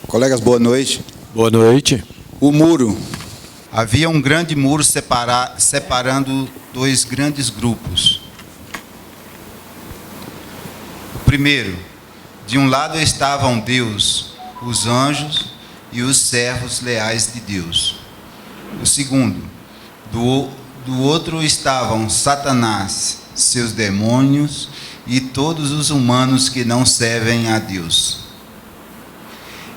Colegas, boa noite. Boa noite. O muro. Havia um grande muro separando dois grandes grupos. O primeiro, de um lado estavam Deus, os anjos e os servos leais de Deus. O segundo, do outro estavam Satanás, seus demônios e todos os humanos que não servem a Deus.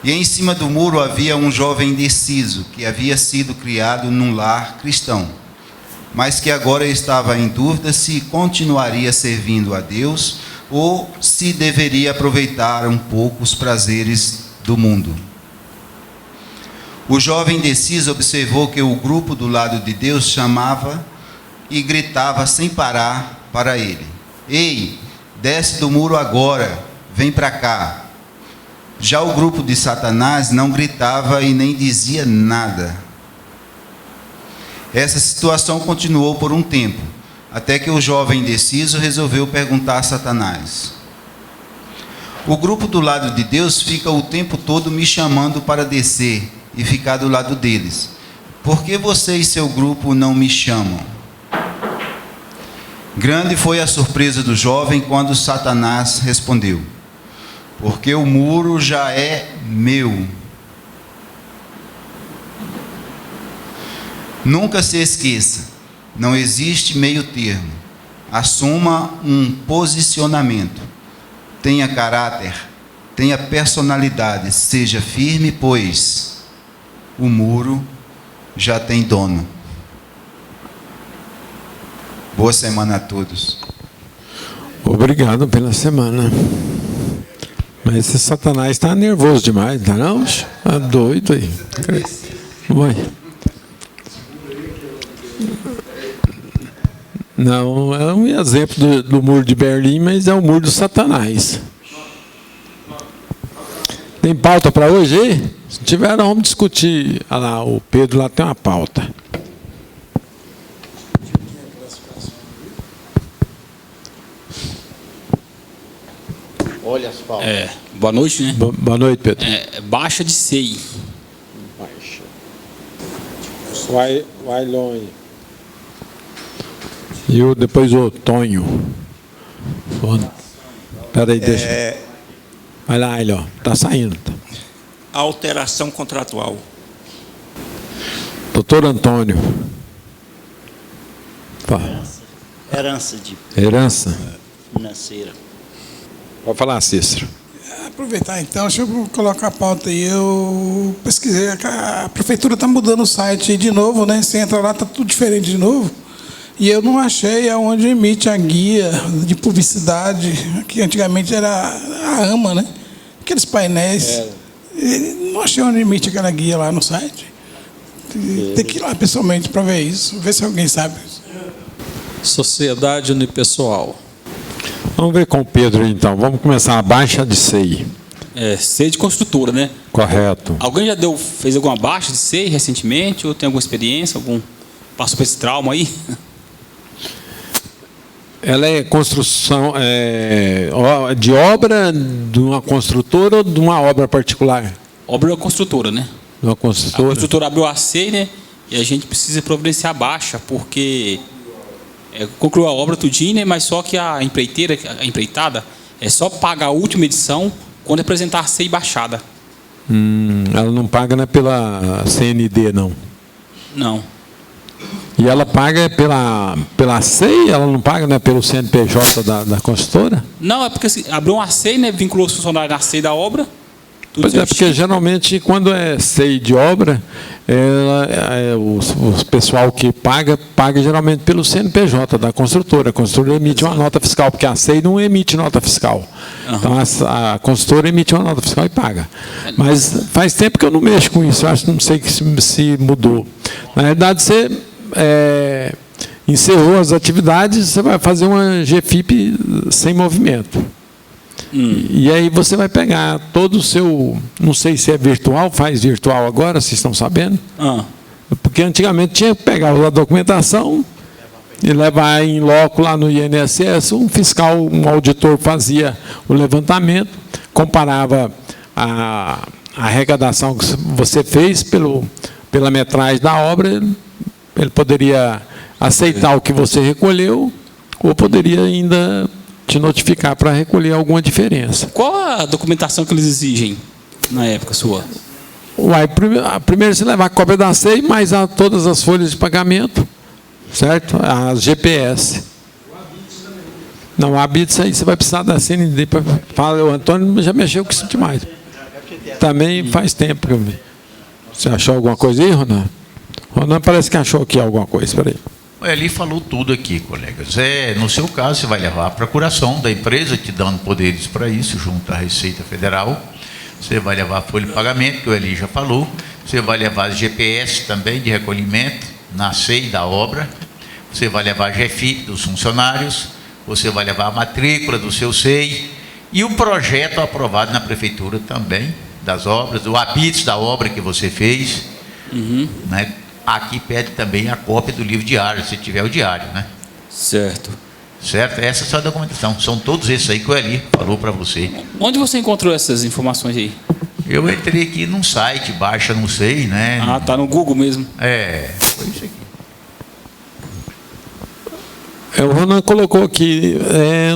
E em cima do muro havia um jovem indeciso, que havia sido criado num lar cristão, mas que agora estava em dúvida se continuaria servindo a Deus ou se deveria aproveitar um pouco os prazeres do mundo. O jovem indeciso observou que o grupo do lado de Deus chamava e gritava sem parar para ele: "Ei, desce do muro agora, vem para cá." Já o grupo de Satanás não gritava e nem dizia nada. Essa situação continuou por um tempo, até que o jovem indeciso resolveu perguntar a Satanás: "O grupo do lado de Deus fica o tempo todo me chamando para descer e ficar do lado deles. Por que você e seu grupo não me chamam?" Grande foi a surpresa do jovem quando Satanás respondeu: "Porque o muro já é meu." Nunca se esqueça, não existe meio termo. Assuma um posicionamento. Tenha caráter, tenha personalidade, seja firme, pois o muro já tem dono. Boa semana a todos. Obrigado pela semana. Mas esse Satanás está nervoso demais, tá não? Está doido aí. Vai. Não, é um exemplo do muro de Berlim, mas é o muro do Satanás. Tem pauta para hoje aí? Se tiver, nós vamos discutir. Olha lá, o Pedro lá tem uma pauta. Olha as pautas. Boa noite, né? Boa noite, Pedro. Baixa de SEI. Baixa. Wailon. E depois o Tonho. Espera aí, deixa. Vai lá, ele, ó. Está saindo. Alteração contratual. Doutor Antônio. Herança Financeira. Pode falar, Cícero. Aproveitar então, deixa eu colocar a pauta aí. Eu pesquisei, a prefeitura está mudando o site de novo, né? Você entra lá, está tudo diferente de novo. E eu não achei aonde emite a guia de publicidade, que antigamente era a AMA, né? Aqueles painéis. Não achei onde emite aquela guia lá no site. Tem que ir lá pessoalmente para ver isso, ver se alguém sabe. Sociedade unipessoal. Vamos ver com o Pedro, então. Vamos começar a baixa de SEI. SEI de construtora, né? Correto. Alguém já fez alguma baixa de SEI recentemente? Ou tem alguma experiência? Passou por esse trauma aí? Ela é construção de obra de uma construtora ou de uma obra particular? Obra da construtora, né? De uma construtora. A construtora abriu a SEI, né? E a gente precisa providenciar a baixa, porque concluiu a obra tudinho, né? Mas só que a empreitada, é só pagar a última edição quando apresentar a SEI baixada. Ela não paga, né, pela CND, não? Não. E ela paga pela SEI? Ela não paga, né, pelo CNPJ da construtora? Não, é porque assim, abriu uma SEI, né, vinculou os funcionários na SEI da obra. Pois é, porque geralmente quando é SEI de obra, o pessoal que paga geralmente pelo CNPJ da construtora. A construtora emite uma nota fiscal, porque a SEI não emite nota fiscal. Então a construtora emite uma nota fiscal e paga. Mas faz tempo que eu não mexo com isso, eu acho, não sei se mudou. Na verdade, Encerrou as atividades, você vai fazer uma GFIP sem movimento. E aí você vai pegar todo o seu... Não sei se é virtual, faz virtual agora, vocês estão sabendo? Porque antigamente tinha que pegar a documentação e levar em loco lá no INSS, um fiscal, um auditor fazia o levantamento, comparava a arrecadação que você fez pela metragem da obra, ele poderia aceitar o que você recolheu ou poderia ainda te notificar para recolher alguma diferença. Qual a documentação que eles exigem na época sua? Primeiro você levar a cópia da CEI, mais todas as folhas de pagamento, certo? As GPS. Não, a ABITS aí você vai precisar da CND para falar. O Antônio já mexeu com isso demais. Também faz tempo que eu vi. Você achou alguma coisa aí, Ronan? Ronan parece que achou aqui alguma coisa. Espera aí. Ele falou tudo aqui, colegas. No seu caso, você vai levar a procuração da empresa, te dando poderes para isso, junto à Receita Federal. Você vai levar a folha de pagamento, que o Eli já falou. Você vai levar as GPS também de recolhimento, na CEI da obra. Você vai levar a GFIP dos funcionários. Você vai levar a matrícula do seu CEI. E o projeto aprovado na prefeitura também, das obras, o ABITS da obra que você fez. Né? Aqui pede também a cópia do livro diário, se tiver o diário, né? Certo. Certo? Essa é só a documentação. São todos esses aí que o Eli falou para você. Onde você encontrou essas informações aí? Eu entrei aqui num site, baixa, não sei, né? Tá no Google mesmo. Foi isso aqui. O Ronan colocou aqui,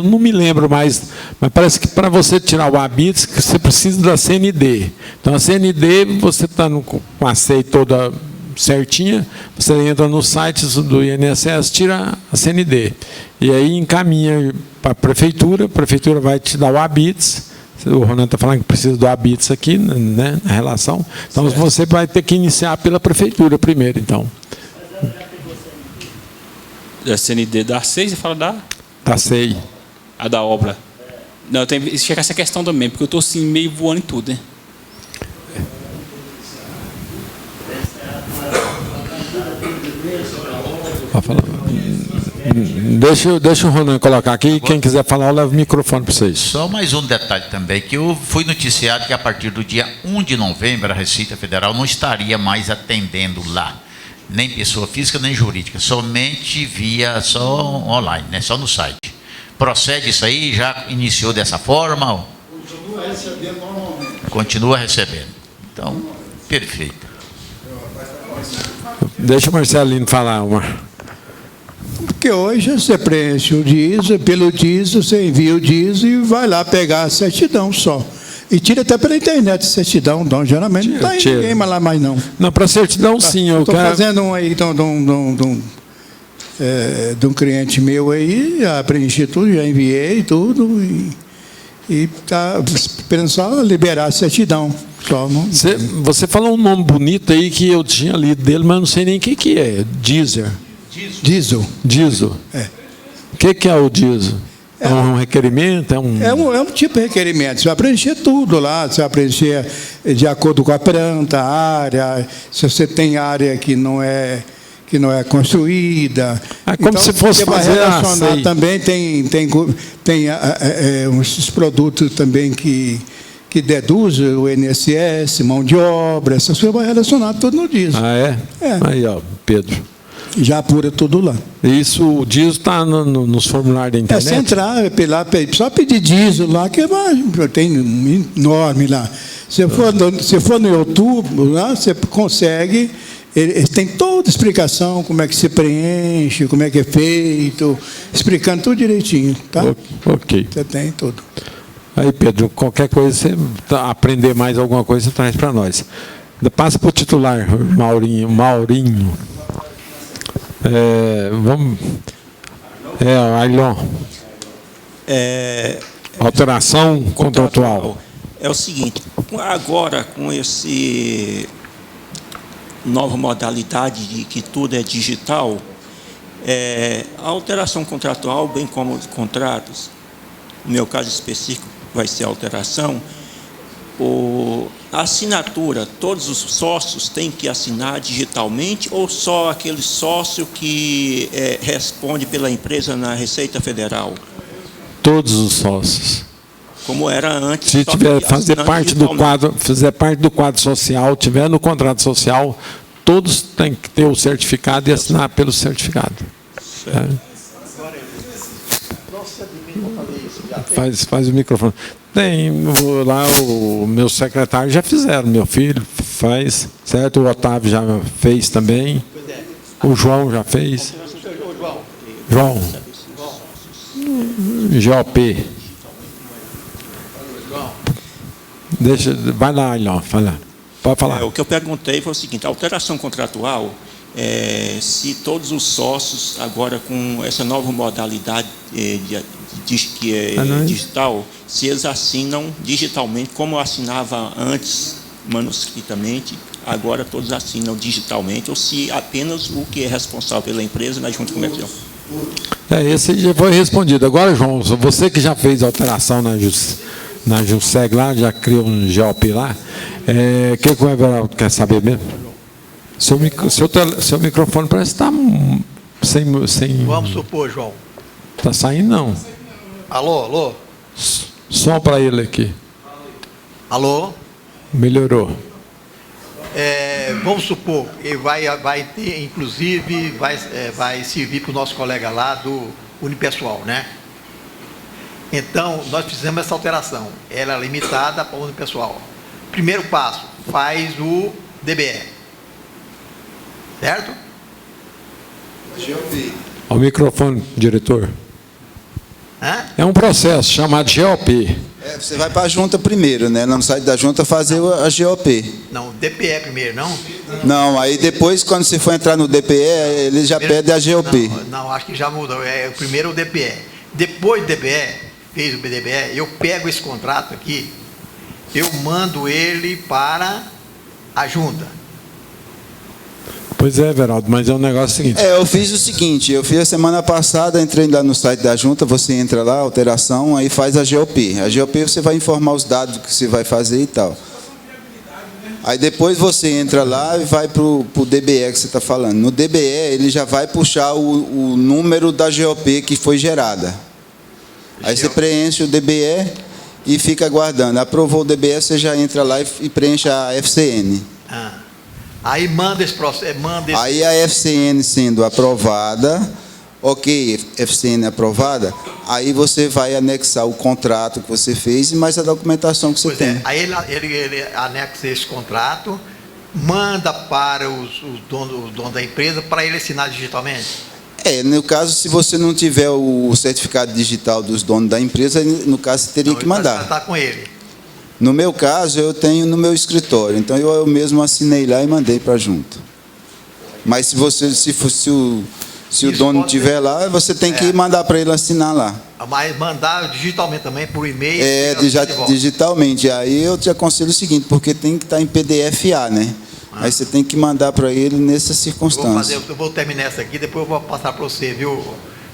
não me lembro mais, mas parece que para você tirar o ABITS, você precisa da CND. Então, a CND, você está com a CEI toda certinha, você entra no site do INSS, tira a CND. E aí encaminha para a prefeitura vai te dar o ABITS. O Ronan está falando que precisa do ABITS aqui, né, na relação. Então, certo. Você vai ter que iniciar pela prefeitura primeiro, então. Da CND da CEI, você fala da? Da CEI. A da obra. Não, tem que checar essa questão também, porque eu estou assim, meio voando em tudo, né? Deixa o Ronan colocar aqui. Quem quiser falar, eu levo o microfone para vocês. Só mais um detalhe também, que eu fui noticiado que a partir do dia 1 de novembro, a Receita Federal não estaria mais atendendo lá, nem pessoa física, nem jurídica, somente só online, né? Só no site. Procede isso aí? Já iniciou dessa forma? Continua recebendo normalmente. Continua recebendo. Então, perfeito. Deixa o Marcelino falar, Omar. Porque hoje você preenche o diesel, pelo diesel você envia o diesel e vai lá pegar a certidão só. E tira até pela internet a certidão, então geralmente não está ninguém lá mais não. Não, para certidão sim. Eu estou fazendo um aí de um cliente meu aí, já preenchi tudo, já enviei tudo e está esperando só liberar a certidão. Só, não... Você falou um nome bonito aí que eu tinha lido dele, mas não sei nem o que é. Diesel. Diesel. O que é o diesel? É um requerimento? É um tipo de requerimento. Você vai preencher tudo lá, você vai preencher de acordo com a planta, a área, se você tem área que não é construída. Como então, se fosse fazer relacionar também tem uns produtos também que deduzem o INSS, mão de obra, essas coisas vai relacionar tudo no diesel. Aí, ó, Pedro. Já apura tudo lá. Isso, o diesel está nos formulários da internet? Se entrar, só pedir diesel lá, que tem um enorme lá. Se for no YouTube, lá você consegue, eles têm toda a explicação, como é que se preenche, como é que é feito, explicando tudo direitinho. Tá? Ok. Você tem tudo. Aí, Pedro, qualquer coisa, você aprender mais alguma coisa, você traz para nós. Passa para o titular, Maurinho. Ailon. Alteração contratual. É o seguinte, agora com esse nova modalidade de que tudo é digital, a alteração contratual, bem como os contratos, no meu caso específico vai ser alteração, A assinatura, todos os sócios têm que assinar digitalmente ou só aquele sócio que responde pela empresa na Receita Federal? Todos os sócios. Como era antes. Se tiver fazer parte do quadro, fizer parte do quadro social, tiver no contrato social, todos têm que ter o certificado e assinar pelo certificado. Faz o microfone. Tem lá o meu secretário já fizeram, meu filho faz, certo? O Otávio já fez também. O João já fez. João. GOP. Deixa, vai lá, Ilão, fala. Pode falar. O que eu perguntei foi o seguinte: a alteração contratual, se todos os sócios, agora com essa nova modalidade que é digital, se eles assinam digitalmente, como eu assinava antes manuscritamente, agora todos assinam digitalmente, ou se apenas o que é responsável pela empresa na junta comercial. Esse já foi respondido. Agora, João, você que já fez alteração na JUSEG lá, já criou um GOP lá, o que o Everaldo quer saber mesmo? Seu microfone parece que está sem... Vamos supor, João. Está saindo, não. Alô, alô? Som para ele aqui. Alô? Melhorou. Vamos supor, ele vai ter, inclusive, vai servir para o nosso colega lá do Unipessoal, né? Então, nós fizemos essa alteração. Ela é limitada para o Unipessoal. Primeiro passo, faz o DBE. Certo? GOP. Ao microfone, diretor. Hã? É um processo chamado GOP. Você vai para a junta primeiro, né? No site da junta fazer a GOP. Não, DPE primeiro, não? Não, aí depois, quando você for entrar no DPE, ele já pede a GOP. Não, acho que já mudou. Primeiro o DPE. Depois do DPE, fez o DPE, eu pego esse contrato aqui, eu mando ele para a junta. Pois é, Everaldo, mas é um negócio seguinte. Eu fiz o seguinte, eu fiz a semana passada, entrei lá no site da junta, você entra lá, alteração, aí faz a GOP. A GOP você vai informar os dados que você vai fazer e tal. Aí depois você entra lá e vai para o DBE que você está falando. No DBE, ele já vai puxar o número da GOP que foi gerada. Aí você preenche o DBE e fica aguardando. Aprovou o DBE, você já entra lá e preenche a FCN. Aí manda esse processo. Aí a FCN sendo aprovada, ok, FCN aprovada, aí você vai anexar o contrato que você fez e mais a documentação que você tem. Aí ele anexa esse contrato, manda para os donos da empresa para ele assinar digitalmente? No caso, se você não tiver o certificado digital dos donos da empresa, no caso, você teria que mandar. Está com ele. No meu caso, eu tenho no meu escritório, então eu mesmo assinei lá e mandei para a junta. Mas se o dono estiver lá, você tem que mandar para ele assinar lá. Mas mandar digitalmente também, por e-mail? Digitalmente. Aí eu te aconselho o seguinte, porque tem que estar em PDF-A, né? Aí você tem que mandar para ele nessas circunstâncias. Eu vou terminar essa aqui, depois eu vou passar para você, viu?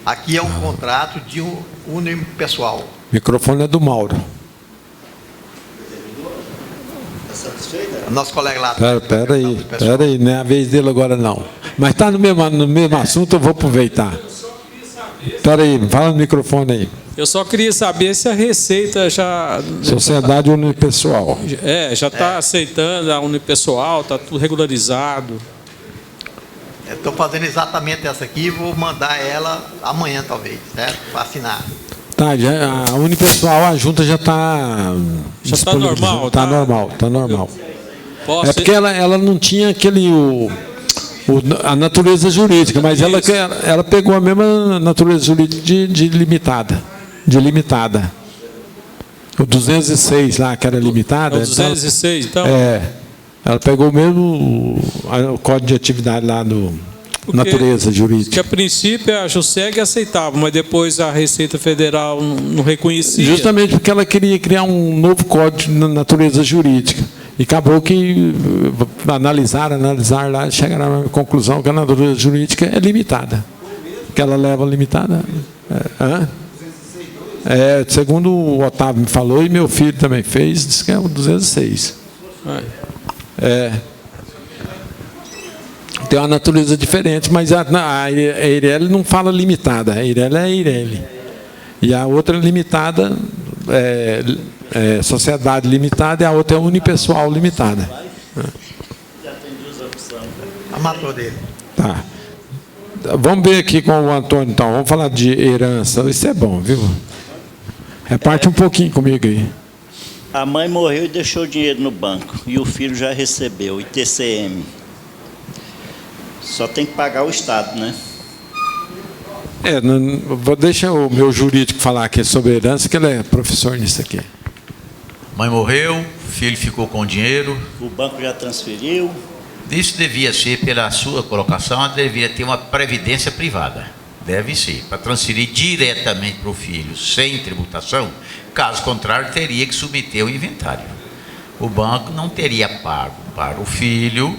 Aqui é um contrato de um unipessoal. O microfone é do Mauro. Nosso colega lá. Pera aí, não é a vez dele agora não. Mas está no mesmo assunto, eu vou aproveitar. Espera aí, fala no microfone aí. Eu só queria saber se a Receita já... Sociedade Unipessoal. Já está aceitando a Unipessoal, está tudo regularizado. Estou fazendo exatamente essa aqui e vou mandar ela amanhã, talvez, certo? Para assinar. Tá, a Unipessoal, a junta já está... Já está normal? Está normal, está normal. Posso... É porque ela não tinha a natureza jurídica, mas ela pegou a mesma natureza jurídica de limitada. O 206 lá, que era limitada. O 206, então? Ela pegou o mesmo o código de atividade lá do natureza jurídica. Que a princípio a JUSEG aceitava, mas depois a Receita Federal não reconhecia. Justamente porque ela queria criar um novo código de natureza jurídica. E acabou que analisar lá, chegaram à conclusão que a natureza jurídica é limitada. Que ela leva limitada. Segundo o Otávio me falou, e meu filho também fez, disse que é o 206. Tem uma natureza diferente, mas a Eireli não fala limitada, a Eireli é Eireli. E a outra limitada sociedade limitada, e a outra é unipessoal limitada. Já tem 2 opções. A matou dele. Tá. Vamos ver aqui com o Antônio, então. Vamos falar de herança. Isso é bom, viu? Reparte um pouquinho comigo aí. A mãe morreu e deixou o dinheiro no banco. E o filho já recebeu, ITCM. Só tem que pagar o Estado, né? Deixa o meu jurídico falar aqui sobre herança, que ele é professor nisso aqui. Mãe morreu, filho ficou com dinheiro. O banco já transferiu. Isso devia ser, pela sua colocação, deveria ter uma previdência privada. Deve ser, para transferir diretamente para o filho, sem tributação. Caso contrário, teria que submeter o inventário. O banco não teria pago para o filho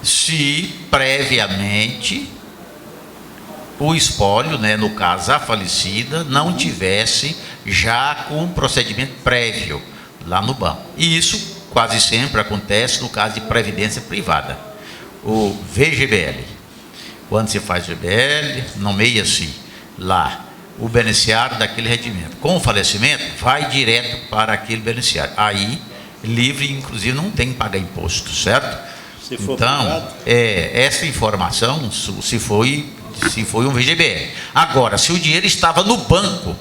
se previamente o espólio, né, no caso a falecida, não tivesse já com um procedimento prévio lá no banco. E isso quase sempre acontece no caso de previdência privada. O VGBL, quando se faz VGBL, nomeia-se lá o beneficiário daquele rendimento. Com o falecimento, vai direto para aquele beneficiário. Aí, livre, inclusive, não tem que pagar imposto, certo? Se for então, privado. essa informação, se foi um VGBL. Agora, se o dinheiro estava no banco,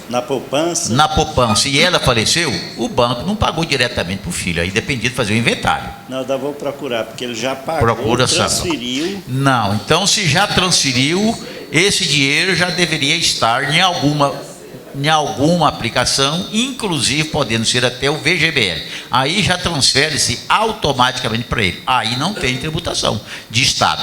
na poupança, e ela faleceu, o banco não pagou diretamente para o filho, aí dependia de fazer o inventário. Não, eu vou procurar, porque ele já pagou, transferiu. Não, então se já transferiu, esse dinheiro já deveria estar em alguma aplicação, inclusive podendo ser até o VGBL. Aí já transfere-se automaticamente para ele. Aí não tem tributação de Estado.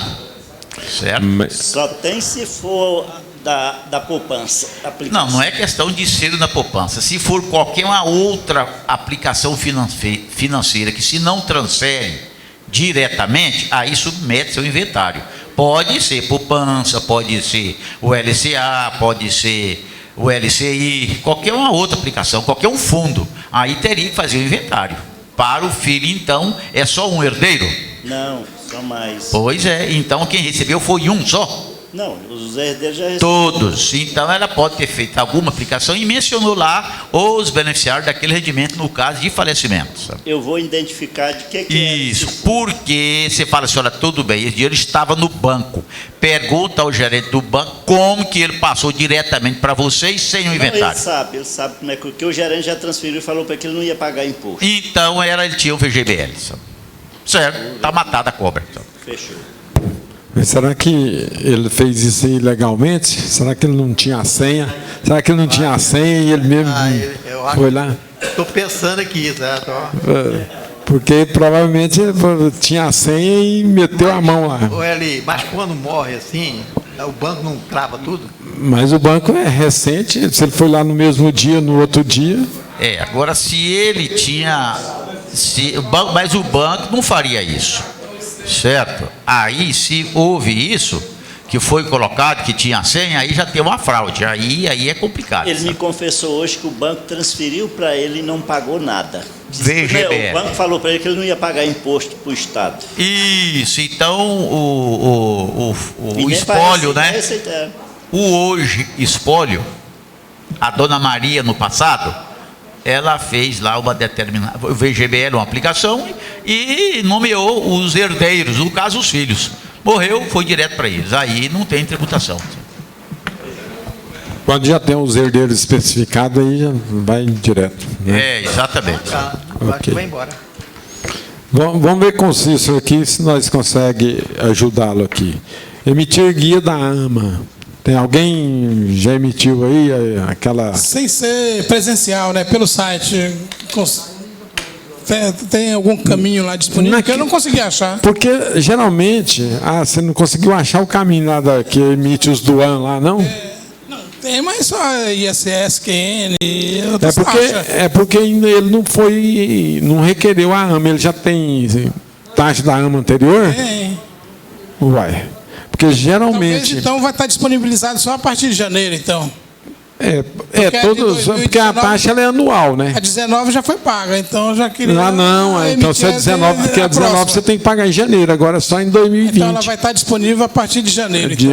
Certo? Só tem se for da poupança. Não é questão de ser na poupança. Se for qualquer uma outra aplicação financeira que se não transfere diretamente, aí submete seu inventário. Pode ser poupança, pode ser o LCA, pode ser o LCI, qualquer uma outra aplicação, qualquer um fundo. Aí teria que fazer o inventário. Para o filho, então, é só um herdeiro? Não, só mais. Pois é, então quem recebeu foi um só? Não, os herdeiros já receberam. Todos. Então ela pode ter feito alguma aplicação e mencionou lá os beneficiários daquele rendimento no caso de falecimento. Sabe? Eu vou identificar de que é. Isso, porque você fala assim, olha, tudo bem, esse dinheiro estava no banco. Pergunta ao gerente do banco como que ele passou diretamente para vocês sem o inventário. Ele sabe como é que o gerente já transferiu e falou para que ele não ia pagar imposto. Então ele tinha o VGBL. Sabe? Certo, está matada a cobra. Sabe? Fechou. Mas será que ele fez isso ilegalmente? Será que ele não tinha a senha? Será que ele não tinha a senha e ele mesmo foi lá? Estou pensando aqui, certo? Porque provavelmente ele tinha a senha e meteu a mão lá. Mas quando morre assim, o banco não trava tudo? Mas o banco é recente, se ele foi lá no mesmo dia, no outro dia. Agora se ele tinha. Mas o banco não faria isso. Certo? Aí, se houve isso, que foi colocado, que tinha senha, aí já tem uma fraude. Aí é complicado. Ele me confessou hoje que o banco transferiu para ele e não pagou nada. VGBL. O banco falou para ele que ele não ia pagar imposto para o Estado. Isso, então o espólio, né? O hoje espólio, a dona Maria no passado, ela fez lá uma determinada, o VGBL, uma aplicação, e nomeou os herdeiros, no caso os filhos. Morreu, foi direto para eles. Aí não tem tributação. Quando já tem os herdeiros especificados, aí já vai direto. Né? Exatamente. Acho que vai embora. Vamos ver com o Cícero aqui se nós conseguimos ajudá-lo aqui. Emitir guia da AMA. Tem alguém já emitiu aí aquela... Sem ser presencial, né? Pelo site. Tem algum caminho lá disponível que eu não consegui achar. Porque, geralmente, você não conseguiu achar o caminho lá que emite os do ano lá, não? Não, tem, mas só ISS, QN... porque ele não requereu a AMA, ele já tem taxa da AMA anterior? Tem. Uai... Porque geralmente... Talvez, então vai estar disponibilizado só a partir de janeiro, então. Porque a taxa ela é anual, né? A 19 já foi paga, então já queria... Então se é 19, porque a 19 você tem que pagar em janeiro, agora só em 2020. Então ela vai estar disponível a partir de janeiro, então.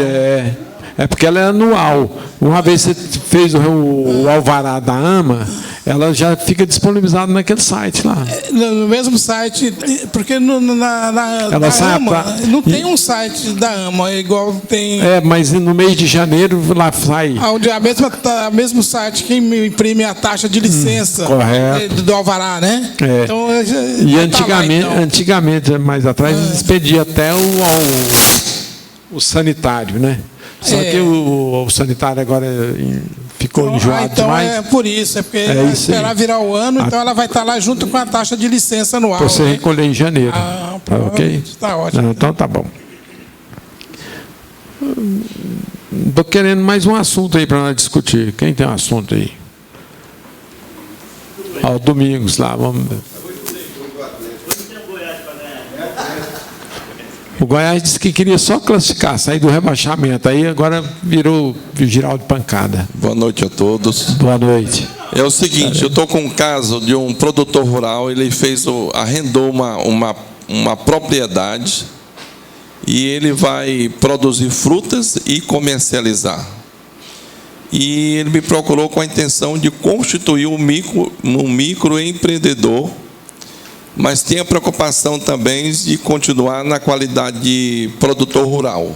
É porque ela é anual. Uma vez você fez o alvará da AMA, ela já fica disponibilizada naquele site lá. No mesmo site, porque na AMA não tem um site da AMA, igual tem... mas no mês de janeiro lá sai... O mesmo site que imprime a taxa de licença do alvará, né? Então, e antigamente, mais atrás, expedia até o sanitário, né? Só que o sanitário agora ficou enjoado demais. Então é por isso, porque esperar virar o ano, então ela vai estar lá junto com a taxa de licença anual. Você recolher em janeiro. Ok? Está ótimo. Não, então tá bom. Estou querendo mais um assunto aí para nós discutir. Quem tem um assunto aí? Domingos lá, vamos ver. O Goiás disse que queria só classificar, sair do rebaixamento. Aí agora virou giral de pancada. Boa noite a todos. Boa noite. É o seguinte, eu estou com um caso de um produtor rural, ele arrendou uma propriedade e ele vai produzir frutas e comercializar. E ele me procurou com a intenção de constituir um microempreendedor, mas tem a preocupação também de continuar na qualidade de produtor rural.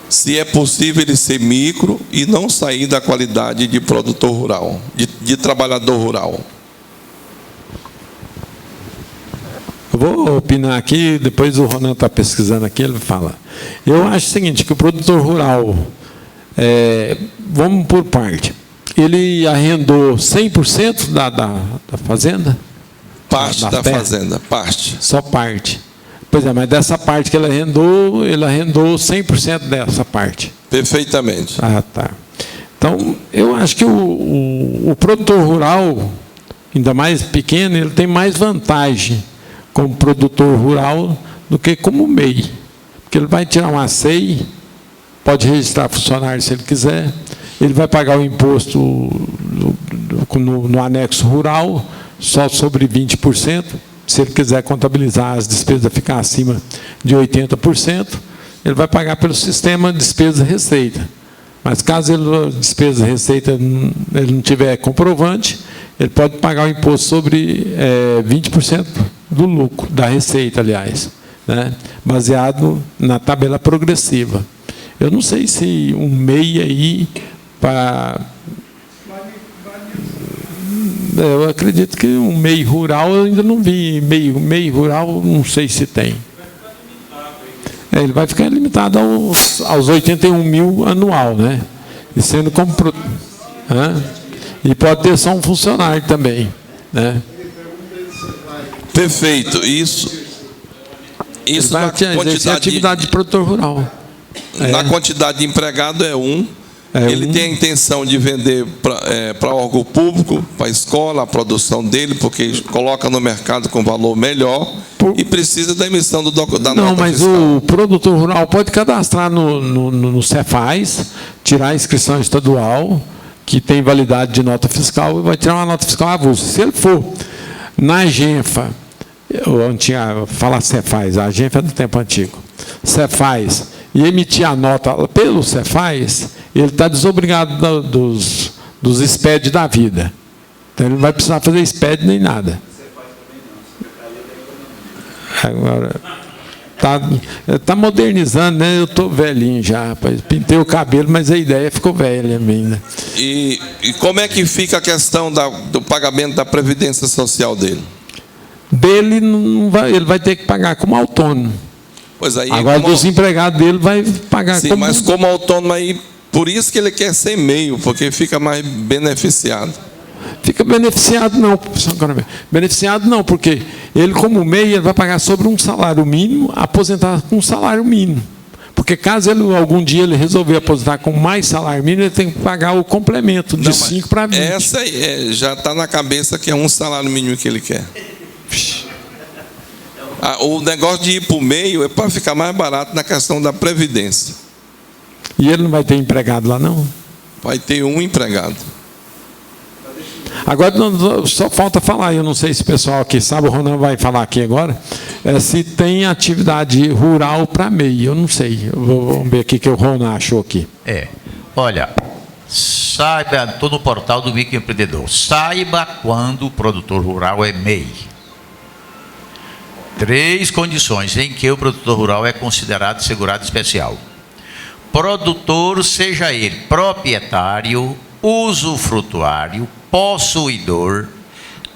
Se é possível ele ser micro e não sair da qualidade de produtor rural, de trabalhador rural. Eu vou opinar aqui, depois o Ronan está pesquisando aqui, ele fala. Eu acho o seguinte, que o produtor rural, vamos por parte, ele arrendou 100% da fazenda? Parte da fazenda, parte. Só parte. Pois é, mas dessa parte que ele arrendou 100% dessa parte. Perfeitamente. Tá. Então, eu acho que o produtor rural, ainda mais pequeno, ele tem mais vantagem como produtor rural do que como MEI. Porque ele vai tirar uma SEI, pode registrar funcionário se ele quiser, ele vai pagar o imposto no anexo rural, só sobre 20%, se ele quiser contabilizar as despesas ficar acima de 80%, ele vai pagar pelo sistema despesa-receita. Mas caso ele despesa-receita ele não tiver comprovante, ele pode pagar o imposto sobre 20% do lucro, da receita, aliás, né? Baseado na tabela progressiva. Eu não sei se um MEI aí eu acredito que um MEI rural eu ainda não vi. MEI rural não sei se tem. Ele vai ficar limitado aos 81 mil anual, né? E sendo como e pode ter só um funcionário também, né? Perfeito. Isso na quantidade atividade de produtor rural. Na quantidade de empregado ele tem a intenção de vender para órgão público, para a escola, a produção dele, porque coloca no mercado com valor melhor e precisa da emissão da nota fiscal. Não, mas o produtor rural pode cadastrar no Cefaz, tirar a inscrição estadual, que tem validade de nota fiscal, e vai tirar uma nota fiscal avulsa. Se ele for na Agenfa, fala Cefaz, a Agenfa é do tempo antigo, Cefaz, e emitir a nota pelo Cefaz, ele está desobrigado dos SPED da vida. Então, ele não vai precisar fazer SPED nem nada. Agora, está modernizando, né? Eu estou velhinho já, rapaz. Pintei o cabelo, mas a ideia ficou velha ainda. E como é que fica a questão do pagamento da Previdência Social dele? Ele vai ter que pagar como autônomo. Pois aí, agora, dos empregados dele, vai pagar sim, mas como autônomo aí, por isso que ele quer ser meio, porque fica mais beneficiado. Fica beneficiado não, porque ele como MEI ele vai pagar sobre um salário mínimo, aposentar com um salário mínimo. Porque caso algum dia ele resolver aposentar com mais salário mínimo, ele tem que pagar o complemento de 5 para 20. Essa já está na cabeça que é um salário mínimo que ele quer. O negócio de ir para o meio é para ficar mais barato na questão da Previdência. E ele não vai ter empregado lá, não? vai ter um empregado. Agora, só falta falar, eu não sei se o pessoal aqui sabe, o Ronan vai falar aqui agora, se tem atividade rural para MEI, eu não sei. Vamos ver aqui o que o Ronan achou aqui. Olha, saiba, estou no portal do microempreendedor, saiba quando o produtor rural é MEI. 3 condições em que o produtor rural é considerado segurado especial. Produtor, seja ele proprietário, usufrutuário, possuidor,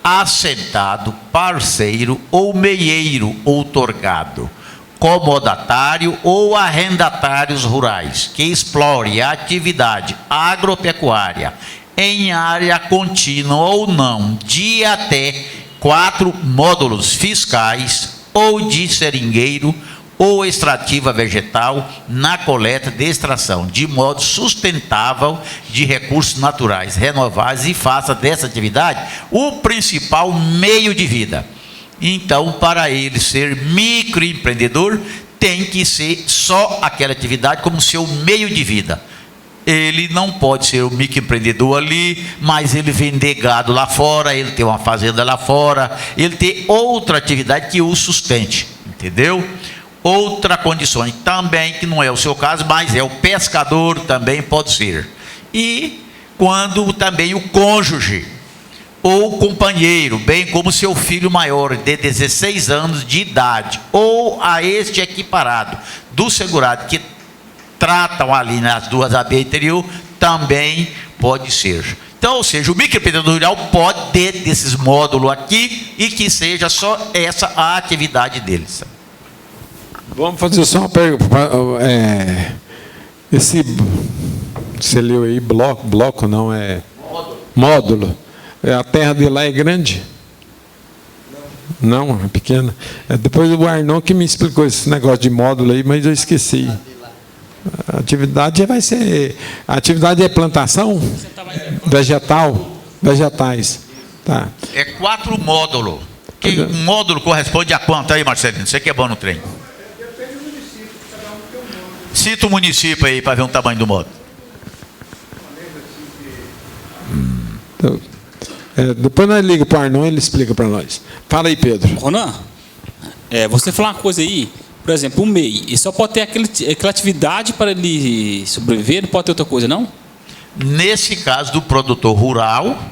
assentado, parceiro ou meieiro outorgado, comodatário ou arrendatários rurais que explore a atividade agropecuária em área contínua ou não de até 4 módulos fiscais ou de seringueiro ou extrativa vegetal na coleta de extração, de modo sustentável de recursos naturais renováveis e faça dessa atividade o principal meio de vida. Então, para ele ser microempreendedor, tem que ser só aquela atividade como seu meio de vida. Ele não pode ser um microempreendedor ali, mas ele vender gado lá fora, ele ter uma fazenda lá fora, ele ter outra atividade que o sustente, entendeu? Outra condição também, que não é o seu caso, mas é o pescador, também pode ser. E quando também o cônjuge ou companheiro, bem como seu filho maior de 16 anos de idade, ou a este equiparado do segurado, que tratam ali nas 2 AB anterior, também pode ser. Então, ou seja, o microempreendedor rural pode ter desses módulos aqui e que seja só essa a atividade deles. Vamos fazer só uma pergunta. Você leu aí, bloco não, módulo. A terra de lá é grande? Não, é pequena. Depois o Arnon que me explicou esse negócio de módulo aí, mas eu esqueci. A atividade vai ser... A atividade é plantação? Vegetais. Tá. É 4 módulos. Um módulo corresponde a quanto aí, Marcelino? Você que é bom no trem. Cita o município aí para ver o tamanho do módulo. Então, depois nós ligamos para o Arnon e ele explica para nós. Fala aí, Pedro. Ronan, você falou uma coisa aí, por exemplo, o MEI, ele só pode ter aquela atividade para ele sobreviver, não pode ter outra coisa, não? Nesse caso do produtor rural,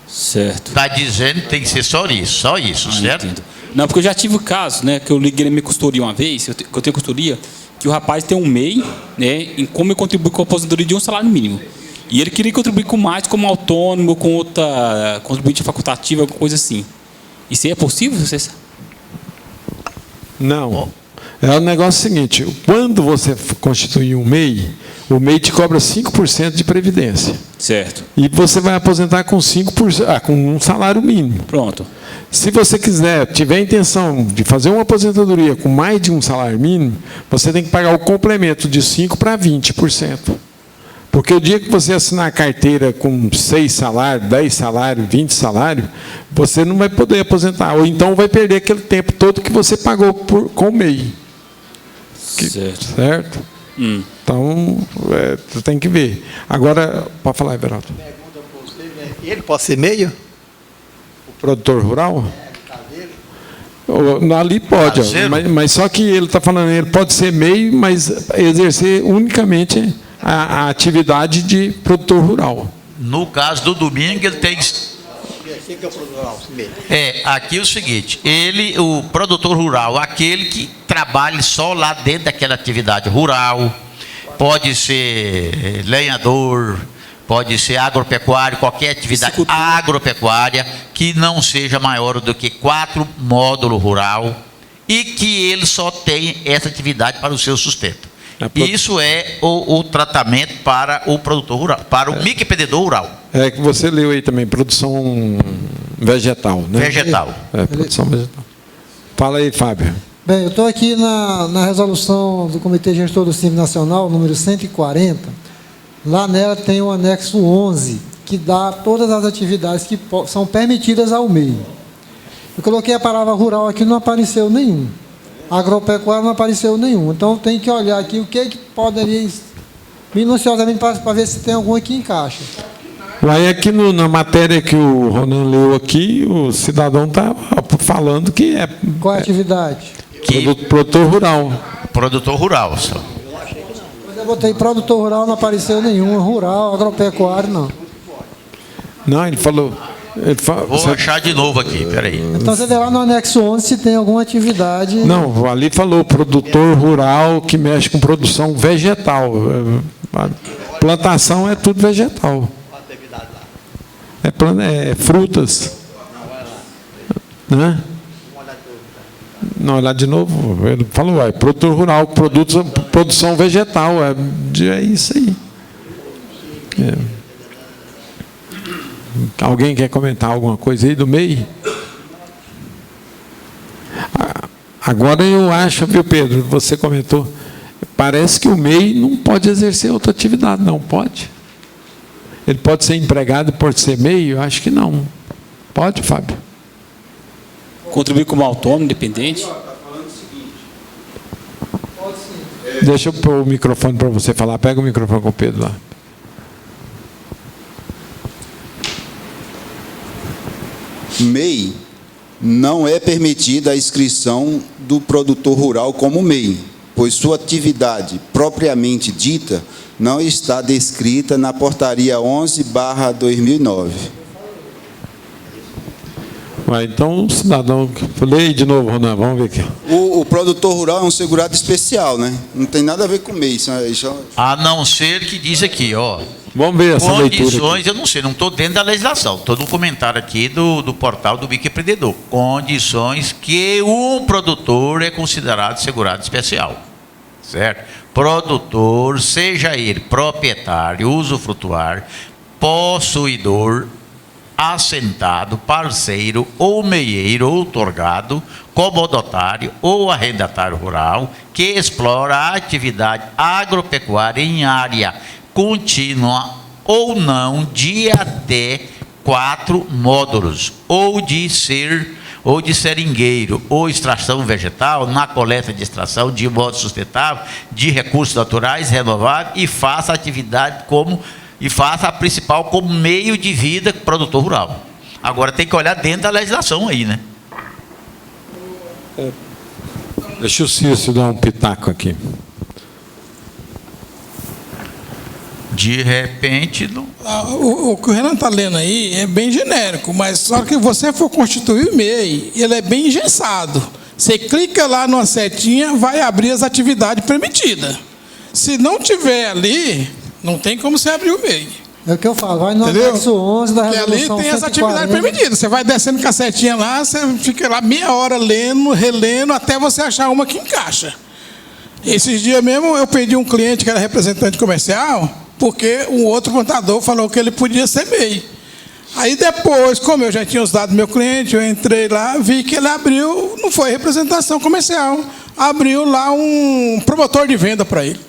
certo, está dizendo que tem que ser só isso, certo? Entendo. Não, porque eu já tive o caso, né, que eu liguei na minha consultoria uma vez, que eu tenho consultoria, que o rapaz tem um MEI, né, em como ele contribui com a aposentadoria de um salário mínimo. E ele queria contribuir com mais, como autônomo, com outra contribuinte facultativa, alguma coisa assim. Isso aí é possível? Você... Não. É o negócio seguinte, quando você constituir um MEI, o MEI te cobra 5% de previdência. Certo. E você vai aposentar com 5%, com um salário mínimo. Pronto. Se você tiver a intenção de fazer uma aposentadoria com mais de um salário mínimo, você tem que pagar o complemento de 5% para 20%. Porque o dia que você assinar a carteira com 6 salários, 10 salários, 20 salários, você não vai poder aposentar. Ou então vai perder aquele tempo todo que você pagou com o MEI. Certo? Então, você tem que ver. Agora, pode falar, Everaldo. Ele pode ser meio? O produtor rural? Ali pode, mas só que ele está falando, ele pode ser meio, mas exercer unicamente a atividade de produtor rural. No caso do domingo, ele tem... aqui é o seguinte, o produtor rural, aquele que trabalhe só lá dentro daquela atividade rural, pode ser lenhador, pode ser agropecuário, qualquer atividade agropecuária que não seja maior do que 4 módulos rural e que ele só tem essa atividade para o seu sustento. Isso é o tratamento para o produtor rural, para o microempreendedor rural. É que você leu aí também, produção vegetal, né? Vegetal. Produção vegetal. Fala aí, Fábio. Bem, eu estou aqui na resolução do Comitê Gestor do CIMI Nacional, número 140. Lá nela tem o anexo 11, que dá todas as atividades que são permitidas ao MEI. Eu coloquei a palavra rural aqui, não apareceu nenhum. Agropecuário não apareceu nenhum. Então, tem que olhar aqui o que poderia minuciosamente para ver se tem alguma que encaixa. Aí aqui na matéria que o Ronan leu aqui, o cidadão está falando que é... Qual é a atividade? Produtor rural. Produtor rural, só. Eu botei produtor rural, não apareceu nenhum. Rural, agropecuário, não. Não, ele falou... Vou achar de novo aqui, peraí. Então você vê lá no anexo 11 se tem alguma atividade... Não, ali falou produtor rural que mexe com produção vegetal. A plantação é tudo vegetal. É frutas. Né? Não, olhar de novo. Ele falou, produtor rural, produção vegetal. É isso aí. Alguém quer comentar alguma coisa aí do MEI? Agora eu acho, viu, Pedro, você comentou, parece que o MEI não pode exercer outra atividade, não pode? Ele pode ser empregado e pode ser MEI? Eu acho que não. Pode, Fábio? Contribuir como autônomo, independente? Deixa eu pôr o microfone para você falar. Pega o microfone com o Pedro lá. MEI não é permitida a inscrição do produtor rural como MEI, pois sua atividade propriamente dita não está descrita na portaria 11/2009. Então, o cidadão... Leia de novo, Ronan, vamos ver aqui. O produtor rural é um segurado especial, né? Não tem nada a ver com MEI. A não ser que diz aqui, ó... Vamos ver essa leitura condições, eu não sei, não estou dentro da legislação, estou no comentário aqui do portal do microempreendedor. Condições que um produtor é considerado segurado especial. Certo? Produtor, seja ele proprietário, usufrutuar, possuidor, assentado, parceiro, ou meieiro, outorgado, comodatário ou arrendatário rural, que explora a atividade agropecuária em área contínua ou não de até 4 módulos, ou de seringueiro ou extração vegetal na coleta de extração de modo sustentável de recursos naturais renováveis e faça a atividade faça a principal como meio de vida produtor rural. Agora tem que olhar dentro da legislação aí, né? Deixa o Cício dar um pitaco aqui. De repente... O que o Renan está lendo aí é bem genérico, mas só que você for constituir o MEI, ele é bem engessado. Você clica lá numa setinha, vai abrir as atividades permitidas. Se não tiver ali, não tem como você abrir o MEI. É o que eu falo, vai no anexo 11 da resolução 140. Ali tem as atividades permitidas. Você vai descendo com a setinha lá, você fica lá meia hora lendo, relendo, até você achar uma que encaixa. Esses dias mesmo eu perdi um cliente que era representante comercial, porque um outro contador falou que ele podia ser MEI. Aí depois, como eu já tinha os dados do meu cliente, eu entrei lá, vi que ele abriu, não foi representação comercial, abriu lá um promotor de venda para ele.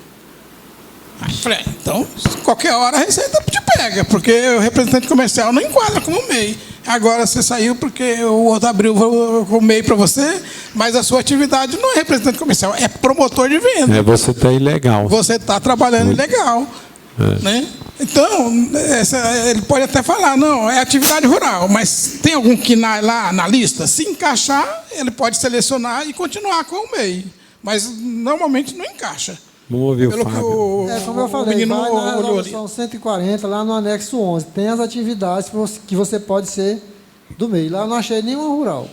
Aí falei, então, qualquer hora a Receita te pega, porque o representante comercial não enquadra como MEI. Agora você saiu porque o outro abriu o MEI para você, mas a sua atividade não é representante comercial, é promotor de venda. Você está ilegal. Você está trabalhando ilegal. Né? Então, ele pode até falar, não, é atividade rural, mas tem algum KINAI lá na lista? Se encaixar, ele pode selecionar e continuar com o MEI. Mas normalmente não encaixa. Vamos ouvir o Fábio. Como eu falei, vai na resolução 140, lá no anexo 11, tem as atividades que você pode ser do MEI. Lá eu não achei nenhuma rural.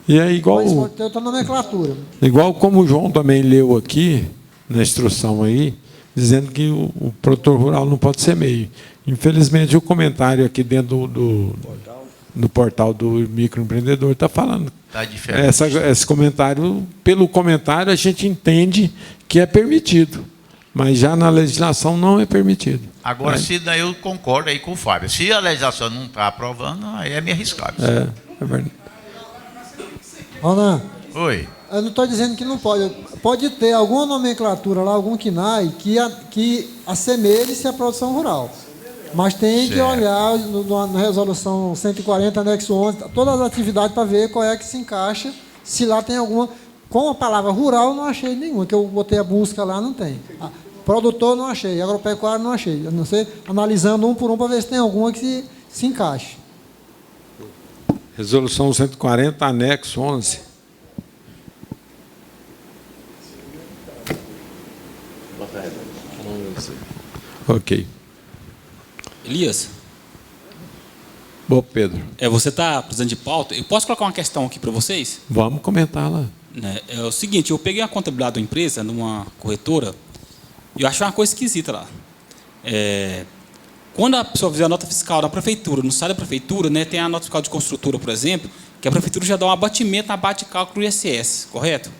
E é igual... Mas pode ter outra nomenclatura. Igual como o João também leu aqui, na instrução aí, dizendo que o produtor rural não pode ser MEI. Infelizmente, o comentário aqui dentro do portal do microempreendedor está falando. Está diferente. Esse comentário, pelo comentário, a gente entende que é permitido, mas já na legislação não é permitido. Agora, se daí eu concordo aí com o Fábio. Se a legislação não está aprovando, aí é meio arriscado. É verdade. Ronan. Oi. Eu não estou dizendo que não pode. Pode ter alguma nomenclatura lá, algum KINAI, que assemelhe-se à produção rural. Mas tem que olhar na resolução 140, anexo 11, todas as atividades para ver qual é que se encaixa, se lá tem alguma. Com a palavra rural, não achei nenhuma, que eu botei a busca lá, não tem. Produtor não achei, agropecuário não achei. A não ser analisando um por um para ver se tem alguma que se encaixe. Resolução 140, anexo 11. Ok. Elias. Bom, Pedro. Você está precisando de pauta? Eu posso colocar uma questão aqui para vocês? Vamos comentar lá. É o seguinte, eu peguei a contabilidade da empresa numa corretora e eu achei uma coisa esquisita lá. Quando a pessoa fizer a nota fiscal da prefeitura, no site da prefeitura, né, tem a nota fiscal de construtora, por exemplo, que a prefeitura já dá um abatimento na base de cálculo do ISS, correto?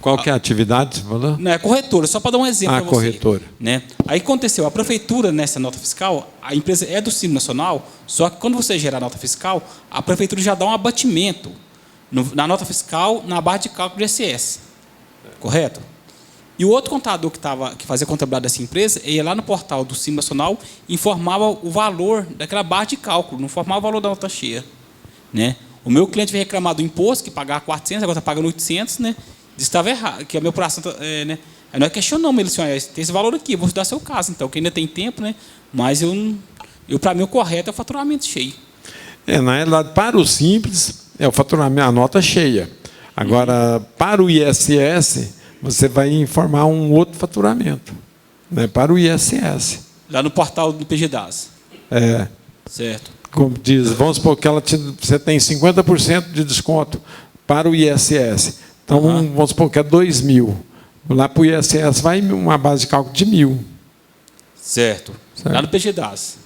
Qual que é a atividade, você falou? Não, é corretora, só para dar um exemplo para você. Corretora. Né? Aí aconteceu, a prefeitura, nessa nota fiscal, a empresa é do Simples Nacional, só que quando você gerar a nota fiscal, a prefeitura já dá um abatimento na nota fiscal, na base de cálculo do ISS. Correto? E o outro contador que fazia a contabilidade dessa empresa, ia lá no portal do Simples Nacional e informava o valor daquela base de cálculo, não informava o valor da nota cheia. Né? O meu cliente veio reclamar do imposto, que pagava 400, agora está pagando 800, né? Disse que estava errado, que a meu prazo, né? Aí nós questionamos ele, assim, tem esse valor aqui, eu vou estudar seu caso, então, que ainda tem tempo, né? Mas para mim o correto é o faturamento cheio. Na realidade, para o Simples, é o faturamento, a nota cheia. Agora, para o ISS, você vai informar um outro faturamento, né? Para o ISS. Lá no portal do PGDAS. Certo. Como diz, vamos supor que você tem 50% de desconto para o ISS. Então, vamos supor que é 2.000. Lá para o ISS vai uma base de cálculo de 1.000. Certo. Lá no PGDAS.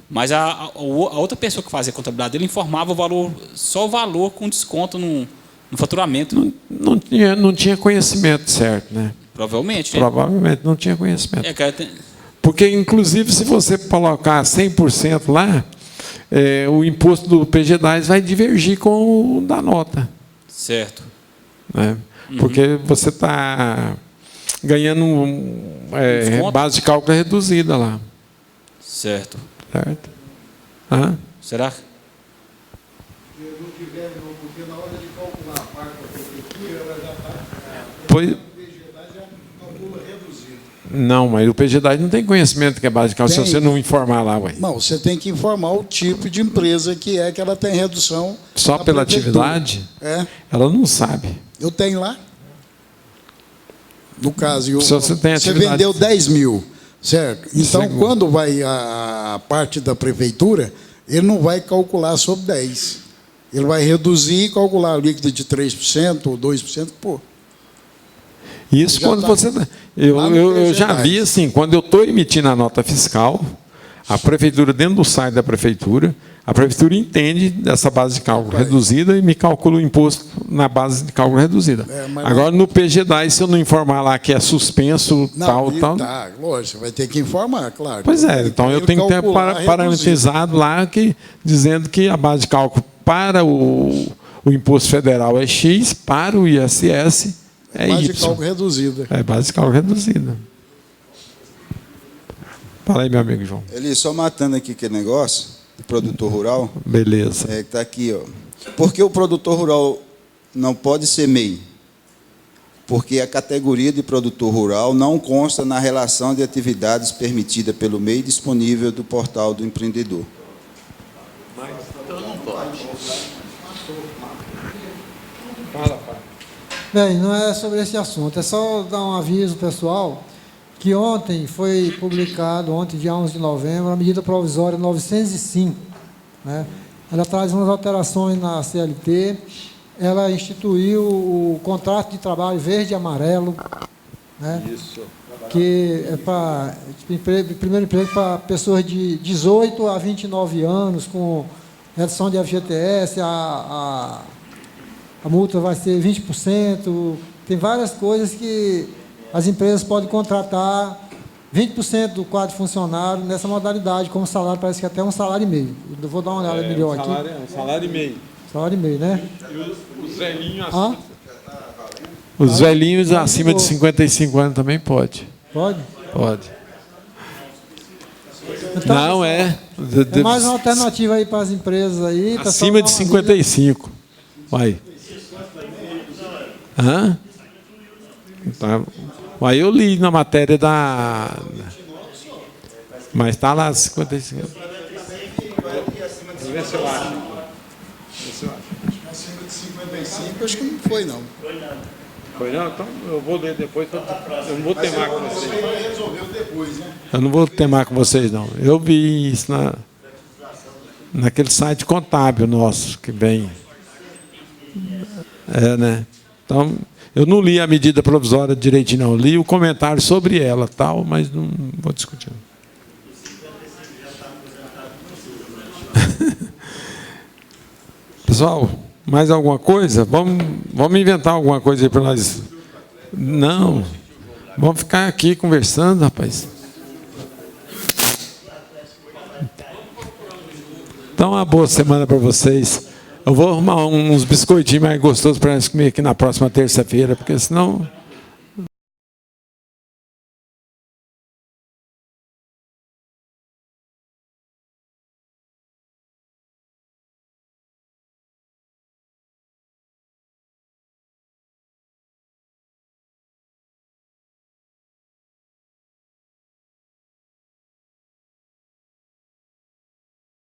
Mas a outra pessoa que fazia a contabilidade dele informava o valor, só o valor com desconto no faturamento. Não tinha conhecimento certo, né? Provavelmente, né? Provavelmente não tinha conhecimento. Porque, inclusive, se você colocar 100% lá, o imposto do PGDAS vai divergir com o da nota. Certo. Né? Porque você está ganhando base de cálculo reduzida lá. Certo. Certo? Será? Porque na hora de calcular a parte da prefeitura, ela já está. Pois... Não, mas o PGDAS não tem conhecimento que é base de cálculo, se você não informar lá. Não, você tem que informar o tipo de empresa que ela tem redução. Só pela atividade? Ela não sabe. Eu tenho lá. No caso, você vendeu 10.000, certo? Então, quando vai a parte da prefeitura, ele não vai calcular sobre 10. Ele vai reduzir e calcular o líquido de 3% ou 2%, Isso quando você... Eu já vi assim, quando eu estou emitindo a nota fiscal, a prefeitura, dentro do site da prefeitura, a prefeitura entende dessa base de cálculo reduzida e me calcula o imposto na base de cálculo reduzida. Agora, no PGDAS, se eu não informar lá que é suspenso, tal... Tá, lógico, vai ter que informar, claro. Pois então eu tenho que ter parametrizado lá, dizendo que a base de cálculo para o imposto federal é X, para o ISS é base Y. de cálculo reduzida. Base de cálculo reduzida. Fala aí, meu amigo João. Ele só matando aqui aquele negócio, do produtor rural. Beleza. Que está aqui, ó. Por que o produtor rural não pode ser MEI? Porque a categoria de produtor rural não consta na relação de atividades permitida pelo MEI disponível do portal do empreendedor. Então não pode. Fala, pai. Bem, não é sobre esse assunto, é só dar um aviso, pessoal, que ontem foi publicado, dia 11 de novembro, a medida provisória 905. Né? Ela traz umas alterações na CLT, ela instituiu o contrato de trabalho verde e amarelo, né? Isso. Que é para primeiro emprego para pessoas de 18 a 29 anos, com redução de FGTS, a multa vai ser 20%, tem várias coisas que as empresas podem contratar 20% do quadro funcionário nessa modalidade, como salário, parece que até um salário e meio. Eu vou dar uma olhada melhor aqui. Um salário e meio. Salário e meio, né? E os velhinhos acima. Os velhinhos acima de 55 anos também pode. Pode? Pode. Então, não, é mais uma alternativa aí para as empresas aí. Acima de 55. Vai. Aí eu li na matéria da... Mas está lá 55. Vê se eu acho. Acima de 55, acho que não foi, não. Foi não? Então eu vou ler depois. Eu não vou temar com vocês. Resolveu depois, né? Eu não vou temar com vocês, não. Eu vi isso naquele site contábil nosso que vem. Né? Então, eu não li a medida provisória direitinho, não. Li o comentário sobre ela, tal, mas não vou discutir. Pessoal, mais alguma coisa? Vamos inventar alguma coisa aí para nós. Não. Vamos ficar aqui conversando, rapaz. Então, uma boa semana para vocês. Eu vou arrumar uns biscoitinhos mais gostosos para nós comer aqui na próxima terça-feira, porque senão